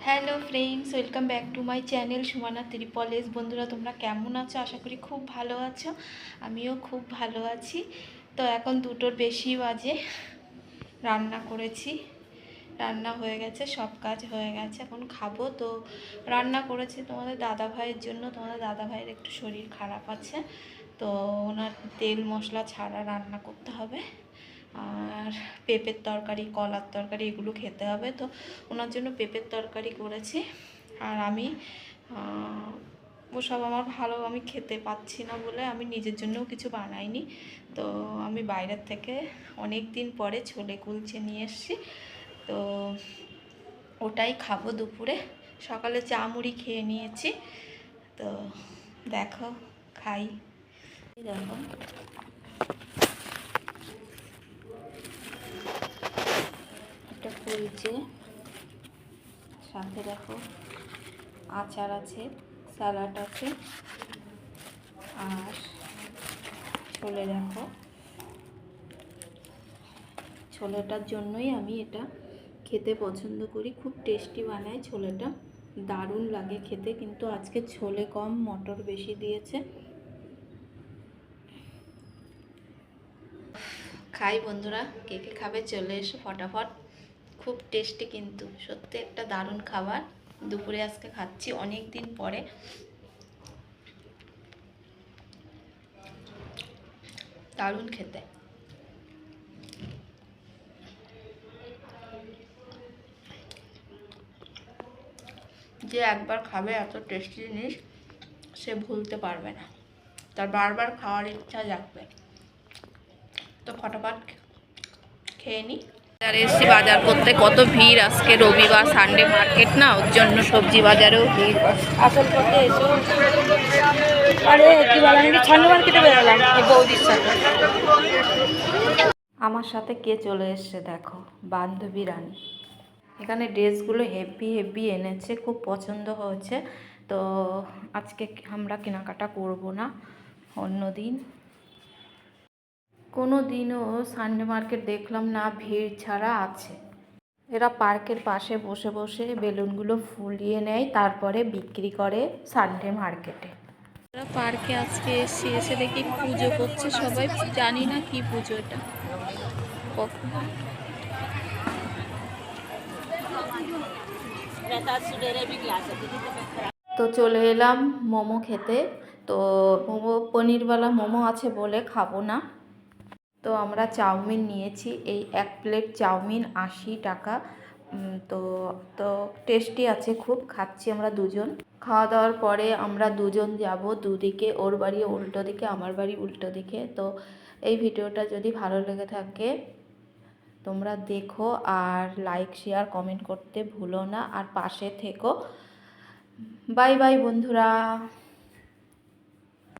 Hello friends, welcome back to my channel Sumana ত্রিপলেস। বন্ধুরা, তোমরা কেমন আছো? আশা করি খুব ভালো আছো। আমিও খুব ভালো আছি। তো এখন 2টোর বেশি বাজে। রান্না করেছি, রান্না হয়ে গেছে, সব কাজ হয়ে গেছে। এখন খাবো। তো রান্না করেছি তোমাদের দাদা ভাইয়ের জন্য। তোমাদের দাদা ভাইয়ের একটু শরীর খারাপ আছে, তো ওনার তেল মশলা ছাড়া রান্না করতে হবে। আর পেঁপের তরকারি, কলার তরকারি এগুলো খেতে হবে, তো ওনার জন্য পেঁপের তরকারি করেছি। আর আমি ওসব আমার ভালো আমি খেতে পাচ্ছি না বলে আমি নিজের জন্যও কিছু বানাইনি। তো আমি বাইরের থেকে অনেক দিন পরে ছোলে কুলচে নিয়ে এসেছি, তো ওটাই খাবো দুপুরে। সকালে চা মুড়ি খেয়ে নিয়েছি, তো দেখো খাই। দেখো এটা কুলচে, সাথে দেখো আচার আছে, স্যালাড আছে, আর ছোলে দেখো। ছোলেটার জন্যই আমি এটা খেতে পছন্দ করি, খুব টেস্টি বানায় ছোলেটা, দারুণ লাগে খেতে। কিন্তু আজকে ছোলে কম, মটর বেশি দিয়েছে। খাই বন্ধুরা, কে কে খাবে চলে এসো ফটাফট। খুব টেস্টি, কিন্তু সত্যি একটা দারুণ খাবার। দুপুরে আজকে খাচ্ছি অনেক দিন পরে। দারুণ খেতে। যে একবার খাবে এত টেস্টি জিনিস, সে ভুলতে পারবে না, তার বারবার খাওয়ার ইচ্ছা জাগবে। তো ফটাফট খেয়ে নিই। বাজারে এসেছি বাজার করতে, কত ভিড় আজকে, রবিবার সানডে মার্কেট না, ওর জন্য সবজি বাজারেও ভিড়। আসল করতে এসো। আরে কি বলেন, সানডে মার্কেটে বেরোলাম বৌদির সাথে। আমার সাথে কে চলে এসছে দেখো, বান্ধবী রানী। এখানে ড্রেসগুলো হেভি হেভি এনেছে, খুব পছন্দ হয়েছে। তো আজকে আমরা কেনাকাটা করব না, অন্য দিন। কোনো দিনও সানডে মার্কেট দেখলাম না ভিড় ছাড়া আছে। এরা পার্কের পাশে বসে বসে বেলুনগুলো ফুলিয়ে নেয়, তারপরে বিক্রি করে সানডে মার্কেটে। এরা পার্কে আজকে এসে দেখি পুজো করছে সবাই, জানি না কি পুজো এটা। তো চলে এলাম মোমো খেতে। তো মোমো, পনিরওয়ালা মোমো আছে বলে খাবো না। তো আমরা চাউমিন নিয়েছি, এই 1 প্লেট চাউমিন 80 টাকা। তো তো টেস্টি আছে খুব, খাচ্ছি আমরা দুজন। খাওয়া দাওয়ার পরে আমরা দুজন যাব দুদিকে, ওর বাড়ি উল্টো দিকে, আমার বাড়ি উল্টো দিকে। তো এই ভিডিওটা যদি ভালো লেগে থাকে তোমরা দেখো, আর লাইক শেয়ার কমেন্ট করতে ভুলো না, আর পাশে থেকো। বাই বাই বন্ধুরা।